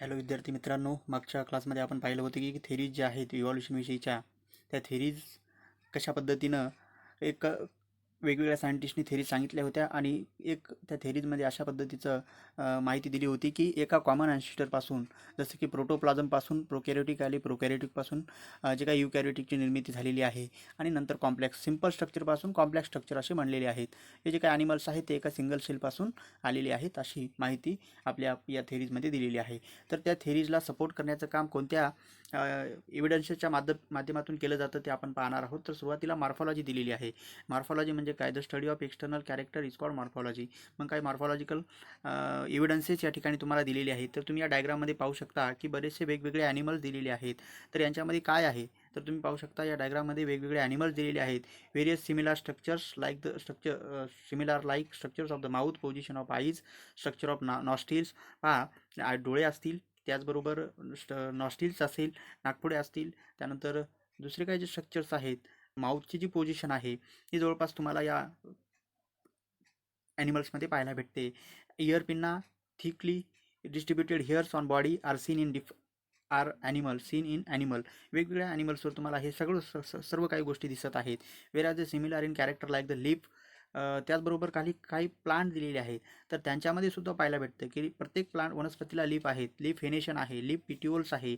Hello विद्यार्थी मित्रांनो, मागच्या क्लासमध्ये आपण पाहिलं होतं की थेरीज ज्या आहेत इव्हॉल्युशन विषयीच्या, त्या थेरीज कशा पद्धतीनं एक वेगवेगळ्या सायंटिस्टनी थेरीज सांगितल्या होत्या आणि एक त्या थेरीजमध्ये अशा पद्धतीचं माहिती दिली होती की एका कॉमन ॲन्सिस्टरपासून, जसं की प्रोटोप्लाझमपासून प्रोकॅरियोटिक आली, प्रोकॅरियोटिकपासून जे काही युकॅरियोटिकची निर्मिती झालेली आहे आणि नंतर कॉम्प्लेक्स सिम्पल स्ट्रक्चरपासून कॉम्प्लेक्स स्ट्रक्चर असे बनलेले आहेत. हे जे काही ॲनिमल्स आहेत ते एका सिंगल सेलपासून आलेले आहेत, अशी माहिती आपल्या या थेरीजमध्ये दिलेली आहे. तर त्या थेरीजला सपोर्ट करण्याचं काम कोणत्या एव्हिडन्सच्या माध्यमातून केलं जातं ते आपण पाहणार आहोत. तर सुरुवातीला मॉर्फॉलॉजी दिलेली आहे. मॉर्फॉलॉजी म्हणजे काय? The study of external character is called morphology. मग काय मॉर्फॉलॉजिकल एव्हिडन्सेस या ठिकाणी तुम्हाला दिलेली आहेत. तर तुम्ही या डायग्राममध्ये पाहू शकता की बरेचसे वेगवेगळे ॲनिमल्स दिलेले आहेत. तर यांच्यामध्ये काय आहे तर तुम्ही पाहू शकता या डायग्राममध्ये वेगवेगळे ॲनिमल्स दिलेले आहेत. Various similar structures like the structure similar like structures of the mouth, position of eyes, structure of nostrils. पहा, डोळे असतील, त्याचबरोबर नॉस्टिल्स असेल, नाकपुडे असतील, त्यानंतर दुसरे काही जे स्ट्रक्चर्स आहेत, माउथची जी पोझिशन आहे ही जवळपास तुम्हाला या ॲनिमल्समध्ये पाहायला भेटते. Year pinna thickly distributed hairs on body are seen in animal. वेगवेगळ्या ॲनिमल्सवर तुम्हाला हे सगळं सर्व काही गोष्टी दिसत आहेत. Where the similar in character like the lip. त्याचबरोबर काही काही प्लांट दिलेले आहेत. तर त्यांच्यामध्ये सुद्धा पाहायला भेटतं की प्रत्येक वनस्पतीला लीफ आहेत, लीफ व्हेनेशन आहे, लीफ पिट्युल्स आहे.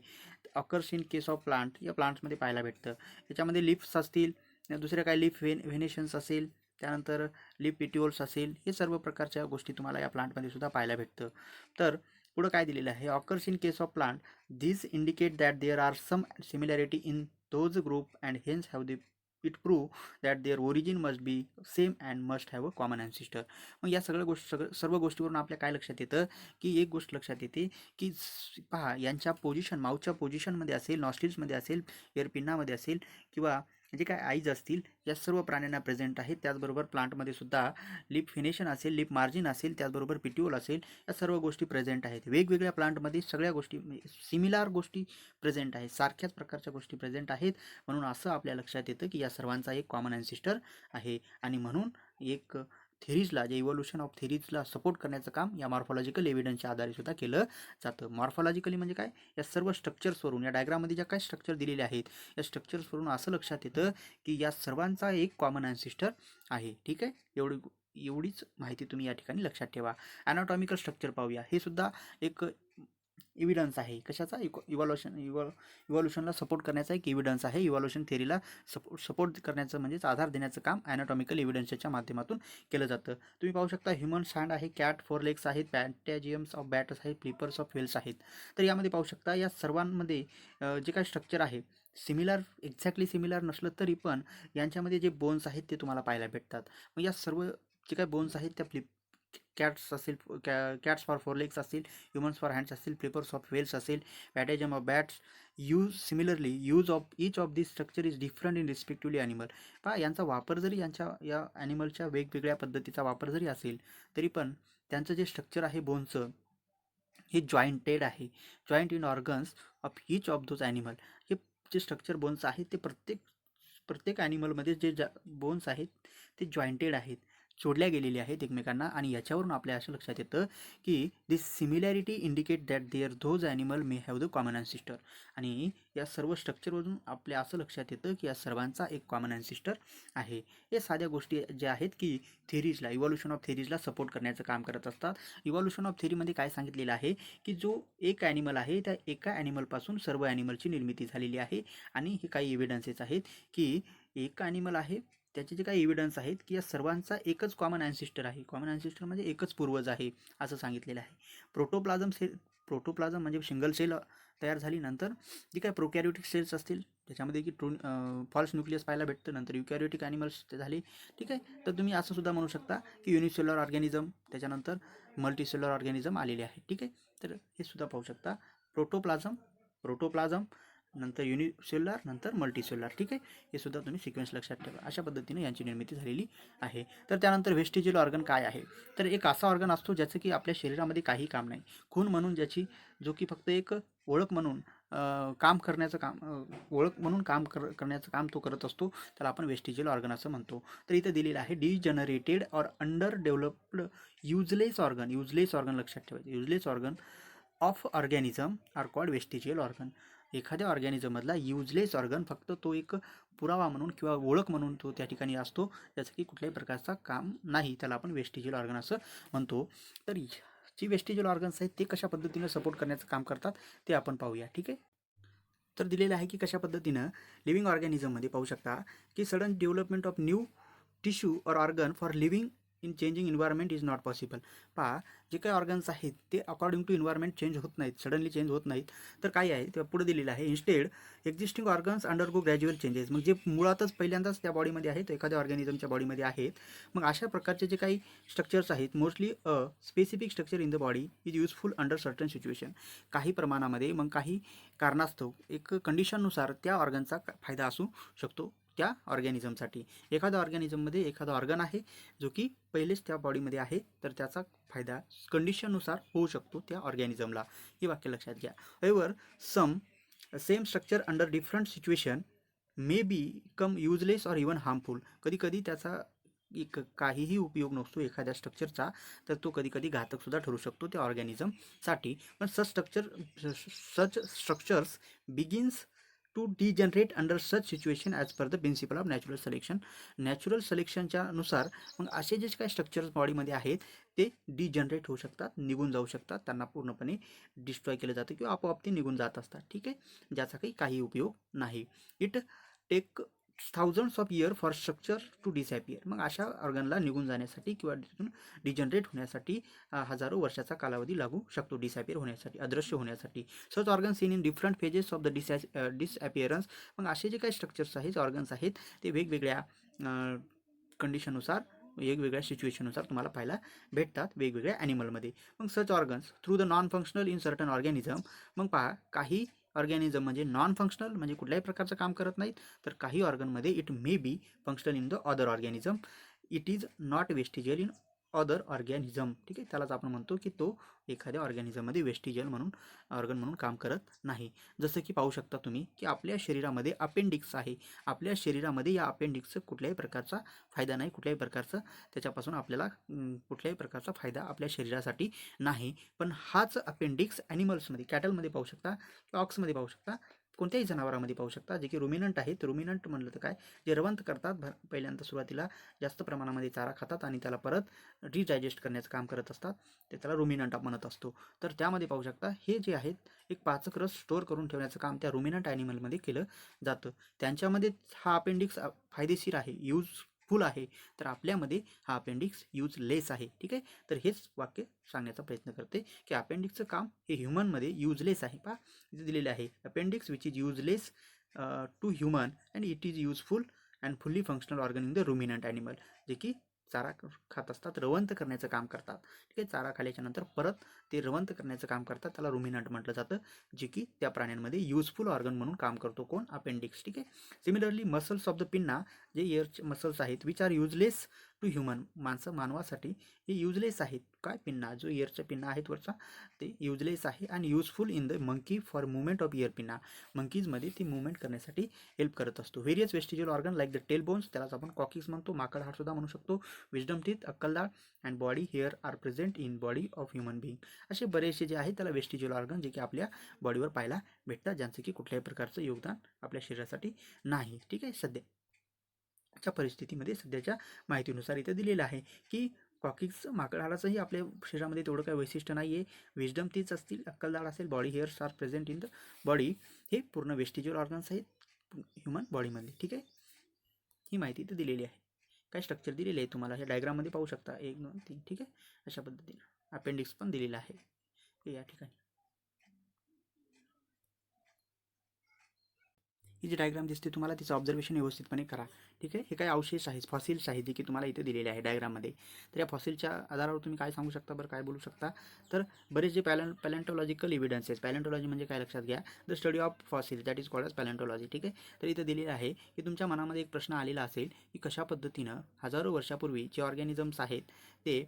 Occurs in case of plant, या प्लांट्समध्ये पाहायला भेटतं. त्याच्यामध्ये लिफ्स असतील, दुसऱ्या काही लीफ व्हेनेशन्स असेल, त्यानंतर लीफ पिट्युल्स असेल, हे सर्व प्रकारच्या गोष्टी तुम्हाला या प्लांटमध्ये सुद्धा पाहायला भेटतं. तर पुढं काय दिलेलं आहे? Occurs in case of plant, these indicate that there are some similarity in those group and hence have the it prove that their origin must be same and must have a common ancestor. मग या सर्व गोष्टीवरून आपल्या काय लक्षात येतं की एक गोष्ट लक्षात येते की पहा, यांच्या पोझिशन, माऊथच्या पोझिशनमध्ये असेल, नॉस्ट्रिल्समध्ये असेल, एअरपिन्नामध्ये असेल किंवा जे काय आईज असतील, या सर्व प्राण्यांना प्रेझेंट आहेत. त्याचबरोबर प्लांटमध्ये सुद्धा लिप फिनेशन असेल, लिप मार्जिन असेल, त्याचबरोबर पिट्यूल असेल, या सर्व गोष्टी प्रेझेंट आहेत. वेगवेगळ्या प्लांटमध्ये सगळ्या गोष्टी सिमिलर गोष्टी प्रेझेंट आहेत, सारख्याच प्रकारच्या गोष्टी प्रेझेंट आहेत. म्हणून असं आपल्या लक्षात येतं की या सर्वांचा एक कॉमन ॲन्सिस्टर आहे आणि म्हणून एक थेरीजला, जे इव्होल्युशन ऑफ थेरीजला सपोर्ट करण्याचं काम या मॉर्फॉलॉजिकल एव्हिडन्सच्या आधारे सुद्धा केलं जातं. मॉर्फॉलॉजिकली म्हणजे काय? या सर्व स्ट्रक्चर्सवरून, या डायग्राममध्ये ज्या काही स्ट्रक्चर दिलेले आहेत, या स्ट्रक्चर्सवरून असं लक्षात येतं की या सर्वांचा एक कॉमन ॲन्सिस्टर आहे. ठीक आहे, एवढीच माहिती तुम्ही या ठिकाणी लक्षात ठेवा. ॲनाटॉमिकल स्ट्रक्चर पाहूया. हे सुद्धा एक एव्हिडन्स आहे. कशाचा? इव्हॉल्युशनला सपोर्ट करण्याचा एक एव्हिडन्स आहे. इव्हॉल्युशन थेरीला सपोर्ट करण्याचं म्हणजेच आधार देण्याचं काम ॲनाटॉमिकल एव्हिडन्सच्या माध्यमातून केलं जातं. तुम्ही पाहू शकता ह्युमन्स हँड आहे, कॅट 4 लेग्स आहेत, पॅन्टॅजियम्स ऑफ बॅट्स आहेत, फ्लिपर्स ऑफ व्हेल्स आहेत. तर यामध्ये पाहू शकता या सर्वांमध्ये जे काही स्ट्रक्चर आहे, एक्झॅक्टली सिमिलर नसलं तरी पण यांच्यामध्ये जे बोन्स आहेत ते तुम्हाला पाहायला भेटतात. मग या सर्व जे काही बोन्स आहेत त्या कॅट्स असेल, कॅट्स फॉर 4 लेग्स असतील, ह्युमन्स फॉर हँड्स असतील, फ्लिपर्स ऑफ व्हेल्स असेल, patagium of bats. Use of each of this structure is different in respectively animal. पहा, यांचा वापर जरी या ॲनिमलच्या वेगवेगळ्या पद्धतीचा वापर जरी असेल तरी पण त्यांचं जे स्ट्रक्चर आहे बोनचं, हे जॉईंटेड आहे. Joint in organs of each of those animal. हे जे स्ट्रक्चर बोन्स आहेत ते प्रत्येक ॲनिमलमध्ये जे बोन्स आहेत ते जॉईंटेड आहेत, जोडल्या गेलेले आहेत एकमेकांना. आणि याच्यावरून आपल्या असं लक्षात येतं की this similarity indicate that those animal may have the common ancestor. आणि या सर्व स्ट्रक्चरवरून आपल्या असं लक्षात येतं की या सर्वांचा एक कॉमन ॲन्सिस्टर आहे. हे साध्या गोष्टी ज्या आहेत की थेरीजला, इव्हॉल्युशन ऑफ थेरीजला सपोर्ट करण्याचं काम करत असतात. इव्हॉल्युशन ऑफ थेरीमध्ये काय सांगितलेलं आहे की जो एक ॲनिमल आहे त्या एका ॲनिमलपासून सर्व ॲनिमलची निर्मिती झालेली आहे. आणि हे काही एव्हिडन्सेस आहेत की एक ॲनिमल आहे, त्याचे जे काही एव्हिडन्स आहेत की या सर्वांचा एकच कॉमन ॲन्सिस्टर आहे. कॉमन ॲन्सिस्टर म्हणजे एकच पूर्वज आहे असं सांगितलेलं आहे. प्रोटोप्लाझम म्हणजे सिंगल सेल तयार झाली. नंतर जी काही प्रोकॅरियोटिक सेल्स असतील त्याच्यामध्ये की फॉल्स न्यूक्लियस पाहायला भेटतं. नंतर युकॅरियोटिक ॲनिमल्स झाली. ठीक आहे, तर तुम्ही असं सुद्धा म्हणू शकता की युनिसेल्युलर ऑर्गॅनिझम, त्याच्यानंतर मल्टीसेल्युलर ऑर्गॅनिझम आलेले आहे. ठीक आहे, तर हे सुद्धा पाहू शकता. प्रोटोप्लाझम नंतर युनिसेल्युलर, नंतर मल्टीसेल्युलर. ठीक आहे, हे सुद्धा तुम्ही सिक्वेन्स लक्षात ठेवा. अशा पद्धतीने यांची निर्मिती झालेली आहे. तर त्यानंतर व्हेस्टिजियल ऑर्गन काय आहे? तर एक असा ऑर्गन असतो ज्याचं की आपल्या शरीरामध्ये काही काम नाही, खून म्हणून जो की फक्त एक ओळख म्हणून करण्याचं काम तो करत असतो. त्याला आपण व्हेस्टिजियल ऑर्गन असं म्हणतो. तर इथं दिलेलं आहे degenerated or underdeveloped useless organ लक्षात ठेवायचं. Useless organ of organism are called vestigial organ. एखाद्या ऑर्गॅनिझममधला युजलेस ऑर्गन फक्त तो एक पुरावा म्हणून किंवा ओळख म्हणून तो त्या ठिकाणी असतो, ज्याचं की कुठल्याही प्रकारचा काम नाही, त्याला आपण वेस्टिजियल ऑर्गन असं म्हणतो. तर जी वेस्टिजियल ऑर्गन्स आहेत ते कशा पद्धतीनं सपोर्ट करण्याचं काम करतात ते आपण पाहूया. ठीक आहे. तर दिलेलं आहे की कशा पद्धतीनं लिव्हिंग ऑर्गॅनिझममध्ये पाहू शकता की sudden development of new tissue और organ for living in changing environment is not possible. पहा, जे काही ऑर्गन्स आहेत ते अकॉर्डिंग टू इन्व्हायरमेंट चेंज होत नाहीत, सडनली चेंज होत नाहीत. तर काय आहे ते पुढे दिलेलं आहे, instead existing organs undergo gradual changes. मग जे मुळातच पहिल्यांदाच त्या बॉडीमध्ये आहेत, एखाद्या ऑर्गॅनिझमच्या बॉडीमध्ये आहेत, मग अशा प्रकारचे जे काही स्ट्रक्चर्स आहेत, mostly specific structure in the body is useful under certain situation. काही प्रमाणामध्ये मग काही कारणास्तव एक कंडिशननुसार त्या ऑर्गनचा फायदा असू शकतो त्या ऑर्गॅनिझमसाठी. एखाद्या ऑर्गॅनिझममध्ये एखादा ऑर्गन आहे जो की पहिलेच त्या बॉडीमध्ये आहे, तर त्याचा फायदा कंडिशननुसार होऊ शकतो त्या ऑर्गॅनिझमला. हे वाक्य लक्षात घ्या. Ever some same structure under different situation may become useless or even harmful. कधी कधी त्याचा एक काहीही उपयोग नसतो एखाद्या स्ट्रक्चरचा, तर तो कधी कधी घातकसुद्धा ठरू शकतो त्या ऑर्गॅनिझमसाठी. पण such structures begins to degenerate under such situation as per the principle of natural selection. Natural सिलेक्शनच्या नुसार मग असे जे काही स्ट्रक्चर्स बॉडीमध्ये आहेत ते डिजनरेट होऊ शकतात, निघून जाऊ शकतात, त्यांना पूर्णपणे डिस्ट्रॉय केलं जातं किंवा आपोआप ते निघून जात असतात. ठीक आहे, ज्याचा काही उपयोग नाही. It take thousands of year for structure to disappear. मग अशा ऑर्गनला निघून जाण्यासाठी किंवा डिजनरेट होण्यासाठी हजारो वर्षाचा कालावधी लागू शकतो, डिसॅपियर होण्यासाठी, अदृश्य होण्यासाठी. Such organ seen in different phases of the disappearance. मग असे जे काही स्ट्रक्चर्स आहेत, ऑर्गन्स आहेत, ते वेगवेगळ्या कंडिशननुसार, वेगवेगळ्या सिच्युएशननुसार तुम्हाला पाहायला भेटतात वेगवेगळ्या ॲनिमलमध्ये. मग such organs through the non functional in certain organism. मग पहा, काही ऑर्गॅनिझम म्हणजे नॉन फंक्शनल म्हणजे कुठल्याही प्रकारचं काम करत नाहीत, तर काही ऑर्गनमध्ये it may be functional in the other organism. It is not vestigial in other organism. ठीक आहे, त्यालाच आपण म्हणतो की तो एखाद्या ऑर्गॅनिझममध्ये वेस्टिजियल म्हणून ऑर्गन म्हणून काम करत नाही. जसं की पाहू शकता तुम्ही की आपल्या शरीरामध्ये अपेंडिक्स आहे. आपल्या शरीरामध्ये या अपेंडिक्सचं कुठल्याही प्रकारचा फायदा नाही, कुठल्याही प्रकारचं त्याच्यापासून आपल्याला कुठल्याही प्रकारचा फायदा आपल्या शरीरासाठी नाही. पण हाच अपेंडिक्स ॲनिमल्समध्ये, कॅटलमध्ये पाहू शकता किंवा ऑक्समध्ये पाहू शकता, कोणत्याही जनावरामध्ये पाहू शकता, जे की रुमिनंट आहेत. रुमिनंट म्हणलं तर काय, जे रवंत करतात, पहिल्यांदा सुरुवातीला जास्त प्रमाणामध्ये चारा खातात आणि त्याला परत रिडायजेस्ट करण्याचं काम करत असतात, ते त्याला रुमिनंट म्हणत असतो. तर त्यामध्ये पाहू शकता हे जे आहेत एक पाचक रस स्टोअर करून ठेवण्याचं काम त्या रुमिनंट ॲनिमलमध्ये केलं जातं. त्यांच्यामध्ये हा अपेंडिक्स फायदेशीर आहे, यूजफुल आहे, तर आपल्यामध्ये हा अपेंडिक्स यूजलेस आहे. ठीक आहे, तर हेच वाक्य सांगण्याचा प्रयत्न करते की अपेंडिक्सचं काम हे ह्युमनमध्ये यूजलेस आहे. पहा, इथे दिलेले आहे appendix which is useless to human and it is useful and fully functional organ in the ruminant animal. जे की चारा खात असतात, रवंत करण्याचं काम करतात. ठीक आहे, चारा खाल्ल्याच्या नंतर परत ते रवंत करण्याचं काम करतात, त्याला रुमिनंट म्हटलं जातं, जे की त्या प्राण्यांमध्ये युजफुल ऑर्गन म्हणून काम करतो. कोण? अपेंडिक्स. ठीक आहे. Similarly muscles of the pinna, जे इयरचे मसल्स आहेत, which are useless to human, मानवासाठी हे युजलेस आहेत. काय? पिन्ना, जो इयरचा पिन्ना आहेत वरचा, ते युजलेस आहे आणि useful in the monkey for movement of ear pinna. मंकीजमध्ये ती मुवमेंट करण्यासाठी हेल्प करत असतो. Various vestigial organ like the tail bones, त्यालाच आपण कॉकिक्स म्हणतो, माकड हाड सुद्धा म्हणू शकतो, विजडम टीथ, अक्कलदाढ and body hair are present in body of human being. असे बरेचसे जे आहेत त्याला वेस्टिजियल ऑर्गन जे की आपल्या बॉडीवर पाहायला भेटतात, ज्यांचं की कुठल्याही प्रकारचं योगदान आपल्या शरीरासाठी नाही. ठीक आहे, सध्याच्या परिस्थितीमध्ये, सध्याच्या माहितीनुसार इथं दिलेलं आहे की कॉकिक्स, माकड हाडाचंही आपल्या शरीरामध्ये तेवढं काही वैशिष्ट्य नाही आहे. विजडम टीथ असतील, अक्कलदाढ असेल, body hairs are present in the body, हे पूर्ण वेस्टिजियल ऑर्गन्स आहेत ह्युमन बॉडीमधले. ठीक आहे, ही माहिती इथं दिलेली आहे. काय स्ट्रक्चर दिलेले आहे तुम्हाला हे डायग्राममध्ये पाहू शकता, 1 2 3. ठीक आहे, अशा पद्धतीने अपेंडिक्स पण दिलेलं आहे या ठिकाणी. ही जी डायग्राम दिसते तुम्हाला, तिचं ऑब्झर्वेशन व्यवस्थितपणे करा. ठीक आहे, हे काही अवशेष आहेत, फॉसिल्स आहेत, जे की तुम्हाला इथे दिलेले आहे डायग्राममध्ये. तर या फॉसिलच्या आधारावर तुम्ही काय सांगू शकता बरं, काय बोलू शकता, तर बरेच जे पॅलेंटॉलॉजिकल एव्हिडन्सेस, पॅलेंटॉलॉजी म्हणजे काय लक्षात घ्या, the study of fossil, that is called as palaeontology. ठीक आहे, तर इथं दिलेलं आहे की तुमच्या मनामध्ये एक प्रश्न आलेला असेल की कशा पद्धतीनं हजारो वर्षापूर्वी जे ऑर्गॅनिझम्स आहेत ते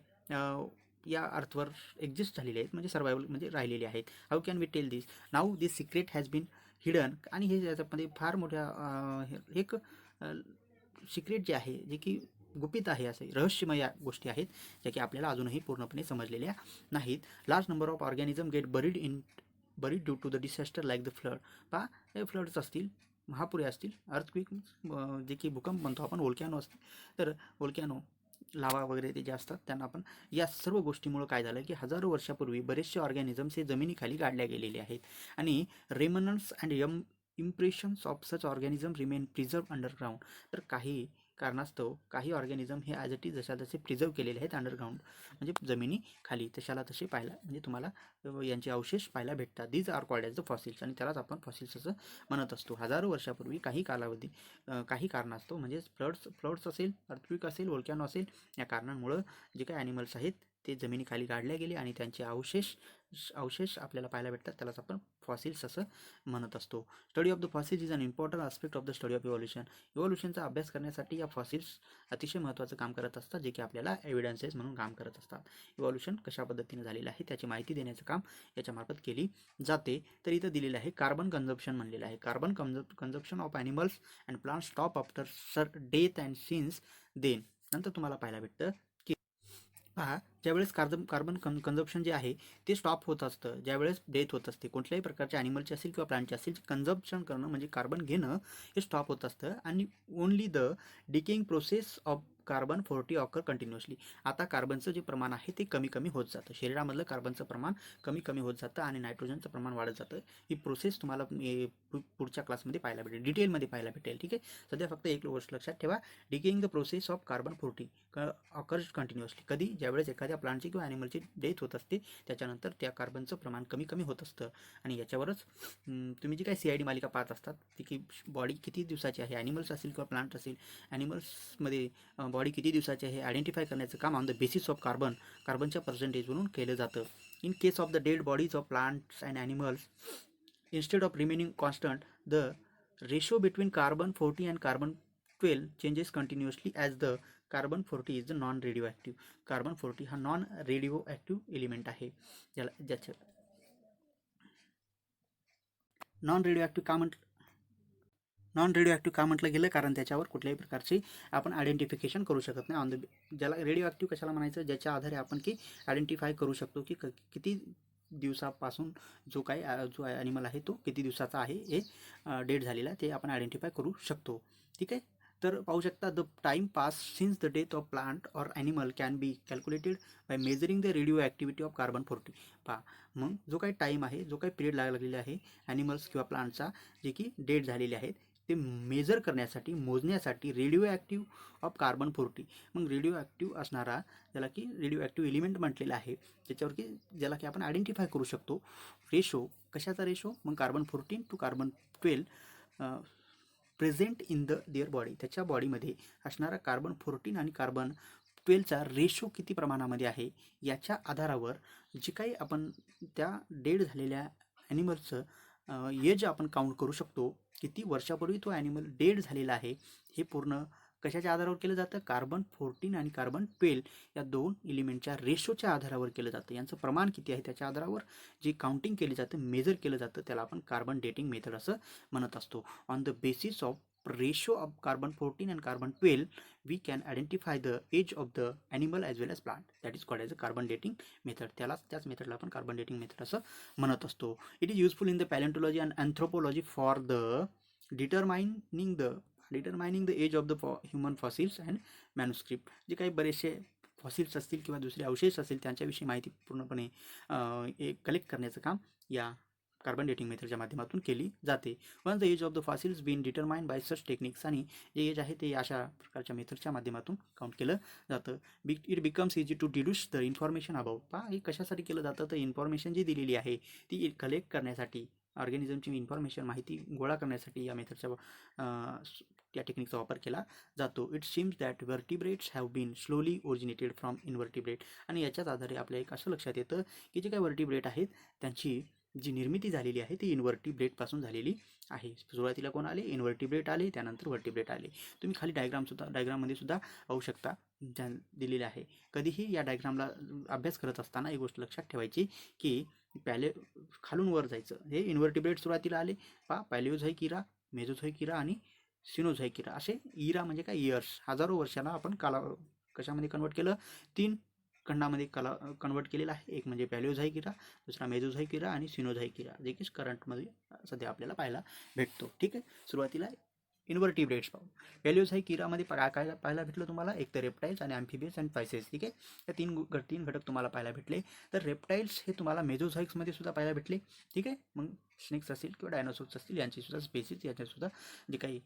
या अर्थवर एक्झिस्ट झालेले आहेत, म्हणजे सर्वायवल म्हणजे राहिलेले आहेत. How can we tell this, now this secret has been hidden. आणि हे याच्यामध्ये फार मोठ्या एक सिक्रेट जे आहे, जे की गुपित आहे, असे रहस्यमय या गोष्टी आहेत ज्या की आपल्याला अजूनही पूर्णपणे समजलेल्या नाहीत. Large number of organism get buried due to the disaster like the flood. पहा, हे फ्लड्स असतील, महापुरे असतील, अर्थक्विक जे की भूकंप म्हणतो आपण, वोल्कॅनो असतील, तर वोल्कॅनो लावा वगैरे ते जे असतात त्यांना आपण, या सर्व गोष्टीमुळं काय झालं की हजारो वर्षापूर्वी बरेचसे ऑर्गॅनिझम्स हे जमिनीखाली गाडल्या गेलेले आहेत आणि remnants and impressions of such organism remain preserve underground. तर काही कारणास्तव काही ऑर्गॅनिझम हे ॲज इट इज जशा तसे प्रिझर्व केलेले आहेत अंडरग्राउंड, म्हणजे जमिनी खाली तशाला तसे पाहायला, म्हणजे तुम्हाला यांचे अवशेष पाहायला भेटतात. These are called as the fossils, आणि त्यालाच आपण फॉसिल्स असं म्हणत असतो. हजारो वर्षापूर्वी काही कालावधी काही कारणास्तव, म्हणजे फ्लड्स असेल, अर्थक्विक असेल, वोल्कॅनो असेल, या कारणांमुळं जे काही ॲनिमल्स आहेत ते जमिनीखाली गाडले गेले आणि त्यांचे अवशेष आपल्याला पाहायला भेटतात. त्यालाच आपण फॉसिल्स असं म्हणत असतो. Study of the fossils is an important aspect of the study of evolution. इव्हॉल्युशनचा अभ्यास करण्यासाठी या फॉसिल्स अतिशय महत्त्वाचं काम करत असतात, जे की आपल्याला एव्हिडन्सेस म्हणून काम करत असतात. इव्हॉल्युशन कशा पद्धतीने झालेलं आहे त्याची माहिती देण्याचं काम याच्यामार्फत केली जाते. तर इथं दिलेलं आहे कार्बन कन्झम्पशन म्हणलेलं आहे. Carbon consumption of animals and plants stop after death and since then. नंतर तुम्हाला पाहायला भेटतं की पहा, ज्यावेळेस कार्बन कन्झम्पशन जे आहे ते स्टॉप होत असतं, ज्यावेळेस डेथ होत असते, कुठल्याही प्रकारच्या ॲनिमलचे असेल किंवा प्लांटचे असेल, कन्झम्पशन करणं म्हणजे कार्बन घेणं हे स्टॉप होत असतं आणि only the decaying process of carbon 40 occur continuously. आता कार्बनचं जे प्रमाण आहे ते कमी कमी होत जातं, शरीरामधलं कार्बनचं प्रमाण कमी कमी होत जातं आणि नायट्रोजनचं प्रमाण वाढत जातं. ही प्रोसेस तुम्हाला पुढच्या क्लासमध्ये पाहायला भेटेल, डिटेलमध्ये पाहायला भेटेल. ठीक आहे, सध्या फक्त एक गोष्ट लक्षात ठेवा, decaying the process of carbon 40 occurs continuously. कधी? ज्यावेळेस एखाद्या प्लांटची किंवा ॲनिमलची डेथ होत असते त्याच्यानंतर त्या कार्बनचं प्रमाण कमी कमी होत असतं. आणि याच्यावरच तुम्ही जी काही CID मालिका पाहत असतात ती की बॉडी किती दिवसाची आहे, ॲनिमल्स असेल किंवा प्लांट असेल, ॲनिमल्समध्ये बॉडी किती दिवसाची आहे आयडेंटिफाय करण्याचं काम ऑन द बेसिस ऑफ कार्बनच्या पर्सेंटेजवरून केलं जातं. In case of the dead bodies of plants and animals, instead of remaining constant, the ratio between carbon 40 and carbon 12 changes continuously as the carbon 40 is the non-radioactive. Carbon 40 हा non radio element आहे, ज्याचं non radio का म्हटलं गेलं, कारण त्याच्यावर कुठल्याही प्रकारची आपण आयडेंटिफिकेशन करू शकत नाही. ऑन द, ज्याला रेडिओ कशाला म्हणायचं, ज्याच्या आधारे आपण की आयडेंटिफाय करू शकतो की किती दिवसापासून जो ॲनिमल आहे तो किती दिवसाचा आहे हे डेट झालेला ते आपण आयडेंटिफाय करू शकतो. ठीक आहे, तर पाहू शकता, the time pass since the death of plant or animal can be calculated by measuring the radio activity of carbon 40. पहा, मग जो काही टाईम आहे, जो काही पिरियड लागलेला आहे ॲनिमल्स किंवा प्लांटचा, जे की डेट झालेले आहेत ते मेजर करण्यासाठी, मोजण्यासाठी रेडिओ ॲक्टिव्ह ऑफ कार्बन 40. मग रेडिओ ॲक्टिव्ह असणारा, ज्याला की रेडिओ ॲक्टिव्ह एलिमेंट म्हटलेला आहे, त्याच्यावर की ज्याला की आपण आयडेंटिफाय करू शकतो. रेशो, कशाचा रेशो? मग carbon 14 to carbon 12 present in their body, त्याच्या बॉडीमध्ये असणारा कार्बन 14 आणि कार्बन 12चा रेशो किती प्रमाणामध्ये आहे याच्या आधारावर जे काही आपण त्या डेड झालेल्या ॲनिमल्सचं एज आपण काउंट करू शकतो, किती वर्षापूर्वी तो ॲनिमल डेड झालेला आहे. हे पूर्ण कशाच्या आधारावर केलं जातं? कार्बन 14 आणि कार्बन 12 या दोन एलिमेंटच्या रेशोच्या आधारावर केलं जातं. यांचं प्रमाण किती आहे त्याच्या आधारावर जे काउंटिंग केलं जातं, मेजर केलं जातं, त्याला आपण कार्बन डेटिंग मेथड असं म्हणत असतो. On the basis of ratio of carbon 14 and carbon 12 we can identify the age of the animal as well as plant. That is called as a carbon dating method. त्याच मेथडला आपण carbon dating method असं म्हणत असतो. It is useful in the palaeontology and anthropology for the determining the age of the human fossils and manuscript. जे काही बरेचसे fossils असतील किंवा दुसरे अवशेष असतील त्यांच्याविषयी माहिती पूर्णपणे कलेक्ट करण्याचं काम या कार्बन डेटिंग मेथडच्या माध्यमातून केली जाते. Once the age of the fossils been determined by such techniques, आणि जे एज आहे ते अशा प्रकारच्या मेथडच्या माध्यमातून काउंट केलं जातं. It becomes easy to deduce the information about. पहा, हे कशासाठी केलं जातं? तर इन्फॉर्मेशन जी दिलेली आहे ती कलेक्ट करण्यासाठी, ऑर्गॅनिझमची इन्फॉर्मेशन, माहिती गोळा करण्यासाठी या मेथडच्या त्या टेक्निकचा वापर केला जातो. It seems that vertebrates have been slowly originated from invertebrate. आणि याच्याच आधारे आपल्या एक असं लक्षात येतं की जे काही वर्टिब्रेट आहेत त्यांची जी निर्मिती झालेली आहे ती इनवर्टिब्रेटपासून झालेली आहे. सुरुवातीला कोण आले? इनवर्टिब्रेट आले, त्यानंतर वर्टिब्रेट आले. तुम्ही खाली डायग्राममध्ये सुद्धा पाहू शकता ज्या दिलेले आहे. कधीही या डायग्रामला अभ्यास करत असताना एक गोष्ट लक्षात ठेवायची की खालून वर जायचं. हे इनवर्टिब्रेट सुरुवातीला आले, पहा, पॅलिओझोइक इरा, मेसोझोइक इरा आणि सिनोझाईक इरा. असे इरा म्हणजे काय, इयर्स, हजारो वर्षाला आपण कशामध्ये कन्वर्ट केलं, 3 खंडामध्ये कन्वर्ट केलेला आहे. एक म्हणजे पॅलिओझाईक इरा, दुसरा मेझोझाईक इरा आणि सिनोझाईक इरा, जे की करंटमध्ये सध्या आपल्याला पाहायला भेटतो. ठीक आहे. सुरुवातीला इन्व्हर्टिब्रेट्स पाहू. पॅलिओझाईक इरामध्ये काय पाहायला भेटलं तुम्हाला, एक तर रेप्टाईल्स आणि ॲम्फिबियन्स अँड फायसेस. ठीक आहे. या तीन घटक तुम्हाला पाहायला भेटले. तर रेप्टाईल्स हे तुम्हाला मेझोझाईक्समध्ये सुद्धा पाहायला भेटले. ठीक आहे. मग स्नेक्स असतील किंवा डायनोसॉर्स असतील, यांची सुद्धा स्पेसिस, यांच्यासुद्धा जे काही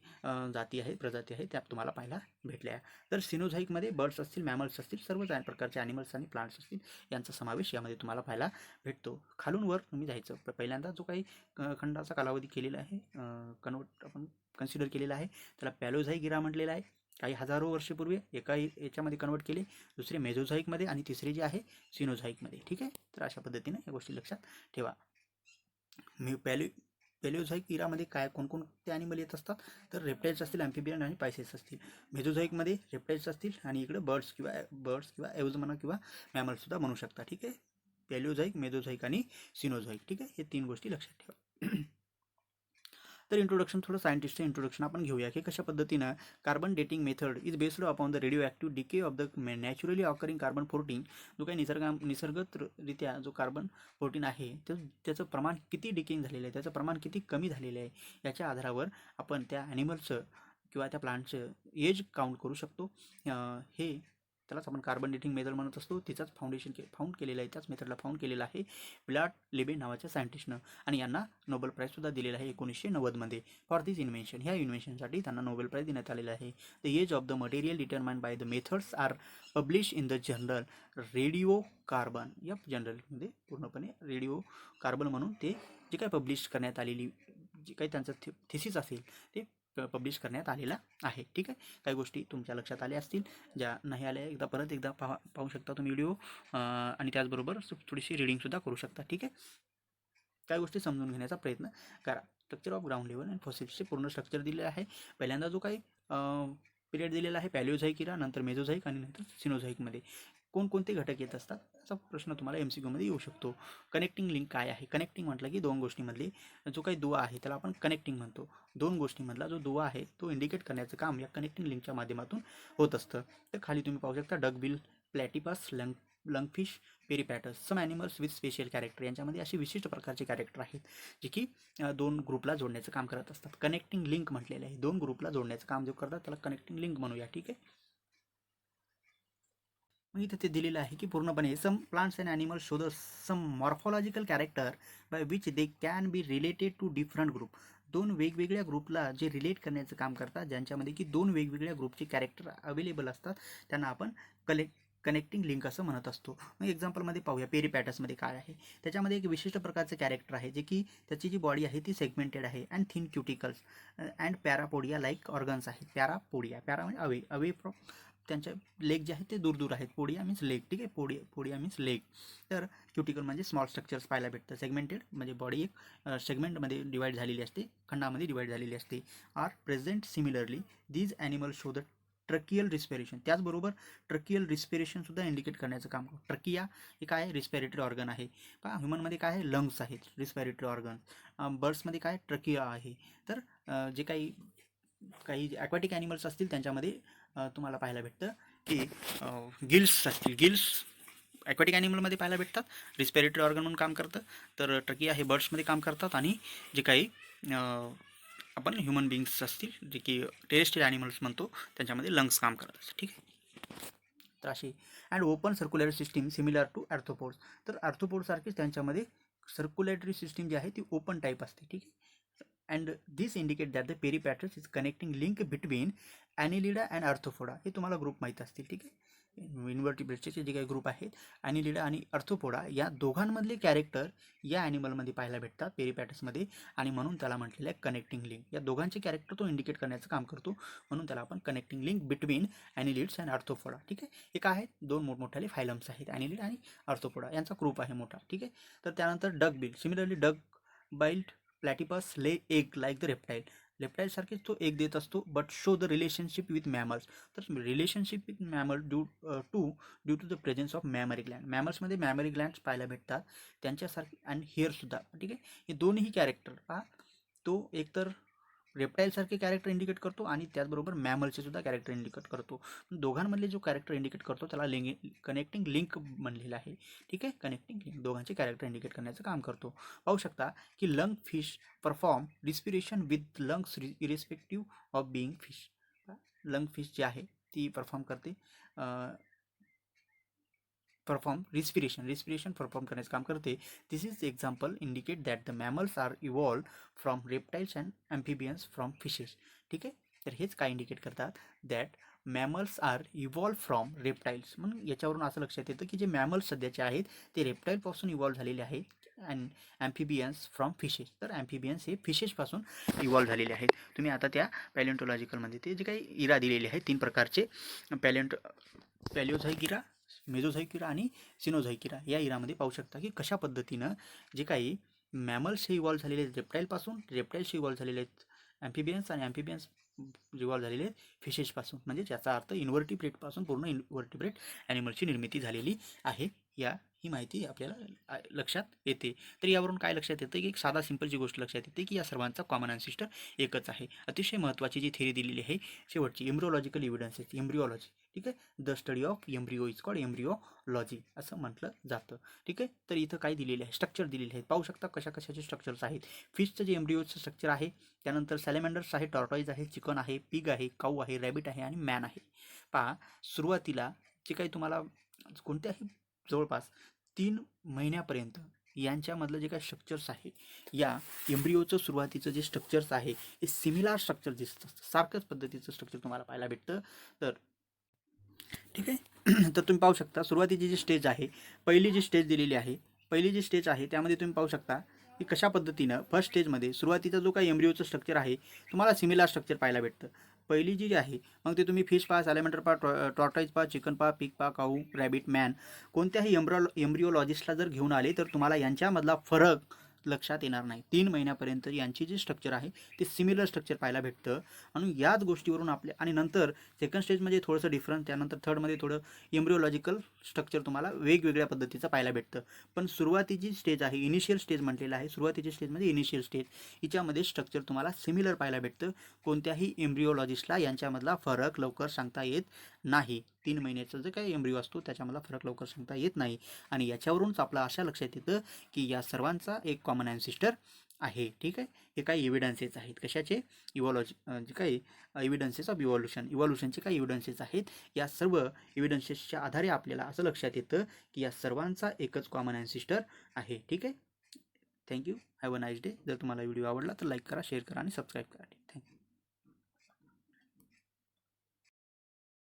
जाती आहेत, प्रजाती आहेत, त्या तुम्हाला पाहायला भेटल्या. तर सिनोझाईकमध्ये बर्ड्स असतील, मॅमल्स असतील, सर्व प्रकारचे ॲनिमल्स आणि प्लांट्स असतील, यांचा समावेश यामध्ये तुम्हाला पाहायला भेटतो. खालून वर तुम्ही जायचं. पहिल्यांदा जो काही खंडाचा कालावधी केलेला आहे, आपण कन्सिडर केलेला आहे, त्याला पॅलोझाईक इरा म्हटलेला आहे. काही हजारो वर्षपूर्वी एका याच्यामध्ये कन्वर्ट केले, दुसरे मेझोझाईकमध्ये आणि तिसरे जे आहे सिनोझाईकमध्ये. ठीक आहे. तर अशा पद्धतीने या गोष्टी लक्षात ठेवा. पॅलिओझाईक इरामध्ये काय कोणकोणते ॲनिमल येत असतात, तर रेप्टाईल्स असतील, ॲम्फिबियन आणि पायसेस असतील. मेझोझाईकमध्ये रेप्टाईल्स असतील आणि इकडे बर्ड्स किंवा एव्ज म्हणा किंवा मॅमल्ससुद्धा म्हणू शकता. ठीक आहे. पॅलिओझाईक, मेझोझाईक आणि सिनोझाईक. ठीक आहे. हे 3 गोष्टी लक्षात ठेवा. तर इंट्रोडक्शन, थोडं सायंटिस्टचं इंट्रोडक्शन आपण घेऊया की कशा पद्धतीनं carbon dating method is based upon the radio active decay of the naturally occurring carbon 14. जो काही निसर्गतरित्या जो कार्बन 14 आहे, त्याचं प्रमाण किती डिकेइंग झालेलं आहे, त्याचं प्रमाण किती कमी झालेलं आहे, याच्या आधारावर आपण त्या ॲनिमलचं किंवा त्या प्लांटचं एज काउंट करू शकतो. हे त्यालाच आपण कार्बन डेटिंग मेथड म्हणत असतो. तिचाच फाउंड केलेलं आहे, त्याच मेथडला फाउंड केलेलं आहे विलाट लेबे नावाच्या सायंटिस्टनं, आणि यांना नोबेल प्राईजसुद्धा दिलेला आहे 1990मध्ये फॉर दिस इन्व्हेन्शन. ह्या इन्व्हेन्शनसाठी त्यांना नोबेल प्राईज देण्यात आलेला आहे. The age of the material determined by the methods are publish in the journal radio carbon. या जर्नलमध्ये पूर्णपणे रेडिओ कार्बन म्हणून ते जे काही पब्लिश करण्यात आलेली, जे काही त्यांचं थिसिस असेल ते पब्लिश करण्यात आलेला आहे. ठीक आहे. काही गोष्टी तुमच्या लक्षात आल्या असतील, ज्या नाही आल्या परत एकदा पाहू शकता तुम्ही व्हिडिओ, आणि त्याचबरोबर थोडीशी रिडिंगसुद्धा करू शकता. ठीक आहे. काही गोष्टी समजून घेण्याचा प्रयत्न करा. Structure of ground level and फॉसिल्सचे पूर्ण स्ट्रक्चर दिले आहे. पहिल्यांदा जो काही पिरियड दिलेला आहे पॅलिओझाईक इरा, नंतर मेझोझाईक आणि नंतर सिनोझाईकमध्ये कोणकोणते घटक येत असतात, याचा प्रश्न तुम्हाला MCQमध्ये येऊ शकतो. कनेक्टिंग लिंक काय आहे? कनेक्टिंग म्हटलं की दोन गोष्टीमधले जो काही दुवा आहे त्याला आपण कनेक्टिंग म्हणतो. दोन गोष्टीमधला जो दुवा आहे तो इंडिकेट करण्याचं काम या कनेक्टिंग लिंकच्या माध्यमातून होत असतं. तर खाली तुम्ही पाहू शकता duckbill, platypus, lungfish, peripatus, some animals with special character. यांच्यामध्ये अशी विशिष्ट प्रकारचे कॅरेक्टर आहेत जे की दोन ग्रुपला जोडण्याचं काम करत असतात. कनेक्टिंग लिंक म्हटलेलं आहे. दोन ग्रुपला जोडण्याचं काम जो करतात त्याला कनेक्टिंग लिंक म्हणूया. ठीक आहे. मग इथे ते दिलेलं आहे की पूर्णपणे some plants and animals show the some morphological character by which they can be related to different group. दोन वेगवेगळ्या ग्रुपला जे रिलेट करण्याचं काम करतात, ज्यांच्यामध्ये की दोन वेगवेगळ्या ग्रुपचे कॅरेक्टर अवेलेबल असतात, त्यांना आपण कनेक्टिंग लिंक असं म्हणत असतो. मग एक्झाम्पलमध्ये पाहूया पेरिपॅटसमध्ये काय आहे. त्याच्यामध्ये एक विशिष्ट प्रकारचे कॅरेक्टर आहे जे की त्याची जी बॉडी आहे ती सेगमेंटेड आहे and thin cuticles and parapodia like organs आहेत. पॅरा म्हणजे अवे फ्रॉम, त्यांच्या लेग जे आहेत ते दूर आहेत. Podia means leg. ठीक आहे. Podia means leg. तर क्युटिकल म्हणजे स्मॉल स्ट्रक्चर्स पाहायला भेटतं. सेगमेंटेड म्हणजे बॉडी एक सेगमेंटमध्ये डिवाईड झालेली असते, खंडामध्ये डिवाईड झालेली असते. Are present similarly these animals show the tracheal respiration. त्याचबरोबर ट्रकियल रिस्पिरेशनसुद्धा इंडिकेट करण्याचं काम करतो. ट्रकिया हे काय आहे? रिस्पिरेटरी ऑर्गन आहे. पहा ह्युमनमध्ये काय आहे? लंग्स आहेत, रिस्पिरेटरी ऑर्गन. बर्ड्समध्ये काय? ट्रकिया आहे. तर जे काही ॲक्वॅटिक ॲनिमल्स असतील त्यांच्यामध्ये तुम्हाला पाहायला भेटतं की गिल्स असतील. गिल्स ॲक्वॅटिक ॲनिमलमध्ये पाहायला भेटतात. रिस्पिरेटरी ऑर्गन म्हणून काम करतं. तर ट्रकिया हे बर्ड्समध्ये काम करतात. आणि जे काही आपण ह्युमन बिंग्स असतील, जे की टेरेस्ट्रियल ॲनिमल्स म्हणतो, त्यांच्यामध्ये लंग्स काम करत असतात. ठीक आहे. तर अशी and open circulatory system similar to arthropods. तर आर्थ्रोपोडसारखीच त्यांच्यामध्ये सर्क्युलेटरी सिस्टीम जी आहे ती ओपन टाईप असते. ठीक आहे. And this indicate that the peripatus is connecting link between Annelida and Arthropoda. हे तुम्हाला ग्रुप माहीत असतील. ठीक आहे. इन्व्हर्टिब्रेट्सचे जे काही ग्रुप आहेत ॲनिलिडा आणि आर्थ्रोपोडा, या दोघांमधले कॅरेक्टर या ॲनिमलमध्ये पाहायला भेटतात, पेरिपॅटसमध्ये, आणि म्हणून त्याला म्हटलेलं आहे कनेक्टिंग लिंक. या दोघांचे कॅरेक्टर तो इंडिकेट करण्याचं काम करतो, म्हणून त्याला आपण connecting link between annelids and Arthropoda. ठीक आहे. हे काय आहेत? दोन मोठमोठ्याले फायलम्स आहेत, ॲनिलिड आणि आर्थ्रोपोडा. यांचा ग्रुप आहे मोठा. ठीक आहे. तर त्यानंतर duck bill. Similarly duck billed platypus lay egg like the reptile सारखेच तो एग देत असतो, but show the relationship with mammals. तर relationship with mammal due to the presence of mammary gland. मॅमल्समध्ये मॅमरी ग्लँड्स पाहायला भेटतात त्यांच्यासारखे, आणि हेअरसुद्धा. ठीक आहे. हे दोन्ही कॅरेक्टर तो एकतर रेप्टाईलसारखे कॅरेक्टर इंडिकेट करतो आणि त्याचबरोबर मॅमलचे सुद्धा कॅरेक्टर इंडिकेट करतो. दोघांमधले जो कॅरेक्टर इंडिकेट करतो त्याला कनेक्टिंग लिंक म्हणलेलं आहे. ठीक आहे, कनेक्टिंग लिंक दोघांचे कॅरेक्टर इंडिकेट करण्याचं काम करतो. पाहू शकता की lung fish perform respiration with lungs irrespective of being fish. लंग फिश जी आहे ती परफॉर्म करते, रिस्पिरेशन परफॉर्म करण्याचं काम करते. This is example indicate that the mammals are evolve from reptiles and amphibians from fishes. ठीक आहे, तर हेच काय इंडिकेट करतात, that mammals are evolve from reptiles. म्हणून याच्यावरून असं लक्षात येतं की जे मॅमल्स सध्याचे आहेत ते रेप्टाईलपासून इव्हॉल्व झालेले आहेत अँड ॲम्फिबियन्स फ्रॉम फिशेस. तर ॲम्फिबियन्स हे फिशेसपासून इव्हॉल्व झालेले आहेत. तुम्ही आता त्या पॅलिओन्टॉलॉजिकलमध्ये ते जे काही इरा दिलेले आहेत 3 प्रकारचे पॅलिओझॉइक इरा, मेझोझॉइक इरा आणि सिनोझॉइक इरा, या इरामध्ये पाहू शकता की कशा पद्धतीनं जे काही मॅमल्स हे इव्हॉल्व झालेले आहेत रेप्टाईलपासून, रेप्टाईल्स इव्हॉल्व झालेले आहेत ॲम्फिबियन्स आणि ॲम्फिबियन्स इव्हॉल्व झालेले आहेत फिशेसपासून. म्हणजे याचा अर्थ इन्व्हर्टिब्रेटपासून पूर्ण इन्व्हर्टिब्रेट ॲनिमलची निर्मिती झालेली आहे. ही माहिती आपल्याला लक्षात येते. तर यावरून काय लक्षात येतं की एक साधा सिंपलची गोष्ट लक्षात येते की या सर्वांचा कॉमन ॲन्सिस्टर एकच आहे. अतिशय महत्त्वाची जी थेरी दिलेली आहे शेवटची, एम्ब्रिओलॉजिकल एव्हिडन्सेस, एम्ब्रिओलॉजी. ठीक आहे, the study of embryo is called embryology असं म्हटलं जातं. ठीक आहे, तर इथं काय दिलेले आहे, स्ट्रक्चर दिलेले आहेत. पाहू शकता कशा कशाचे स्ट्रक्चर्स आहेत. फिशचं जे एम्ब्रिओचं स्ट्रक्चर आहे, त्यानंतर सॅलेमँडर्स आहे, टॉर्टॉईज आहे, चिकन आहे, पिग आहे, काऊ आहे, रॅबिट आहे आणि मॅन आहे. पहा, सुरुवातीला जे काही तुम्हाला कोणत्याही जवळपास 3 महिन्यापर्यंत यांच्यामधलं जे काही स्ट्रक्चर्स आहे, या एम्ब्रिओचं सुरुवातीचं जे स्ट्रक्चर्स आहे हे सिमिलर स्ट्रक्चर दिसतं, सारखंच पद्धतीचं स्ट्रक्चर तुम्हाला पाहायला भेटतं. तर ठीक आहे, तर तुम्ही पाहू शकता सुरुवातीची जी स्टेज आहे, पहिली जी स्टेज दिलेली आहे, पहिली जी स्टेज आहे त्यामध्ये तुम्ही पाहू शकता की कशा पद्धतीनं फर्स्ट स्टेजमध्ये सुरुवातीचा जो काही एम्ब्रिओचं स्ट्रक्चर आहे तुम्हाला सिमिलर स्ट्रक्चर पाहायला भेटतं. पहिली जी आहे, मग ते तुम्ही फिश पहा, सॅलेमँडर पहा, टॉर्टॉईज पहा, चिकन पहा, पिग पहा, काऊ, रॅबिट, मॅन, कोणत्याही एम्ब्रिओलॉजिस्टला जर घेऊन आले तर तुम्हाला यांच्यामधला फरक लक्षात येणार नाही. 3 महिन्यापर्यंत यांची जी स्ट्रक्चर आहे ते सिमिलर स्ट्रक्चर पाहायला भेटतं. आणि याच गोष्टीवरून आणि नंतर सेकंड स्टेजमध्ये थोडंसं डिफरन्स, त्यानंतर थर्डमध्ये थोडं एम्ब्रिओलॉजिकल स्ट्रक्चर तुम्हाला वेगवेगळ्या पद्धतीचं पाहायला भेटतं. पण सुरुवातीची स्टेज आहे, इनिशियल स्टेज म्हटलेलं आहे, सुरुवातीची स्टेजमध्ये इनिशियल स्टेज, हिच्यामध्ये स्ट्रक्चर तुम्हाला सिमिलर पाहायला भेटतं. कोणत्याही एम्ब्रिओलॉजिस्टला यांच्यामधला फरक लवकर सांगता येत नाही. 3 महिन्याचा जे काही एम्ब्रिओ असतो त्याच्यामधला फरक लवकर सांगता येत नाही. आणि याच्यावरूनच आपलं अशा लक्षात येतं की या सर्वांचा एक कॉमन ॲन्सिस्टर आहे. ठीक आहे, हे काही एव्हिडन्सेस आहेत कशाचे, जे काही एव्हिडन्सेस ऑफ इव्हॉल्युशनचे काही एव्हिडन्सेस आहेत. या सर्व एव्हिडन्सेसच्या आधारे आपल्याला असं लक्षात येतं की या सर्वांचा एकच कॉमन ॲन्सिस्टर आहे. ठीक आहे, thank you, have a nice day. जर तुम्हाला व्हिडिओ आवडला तर लाईक करा, शेअर करा आणि सबस्क्राईब करा.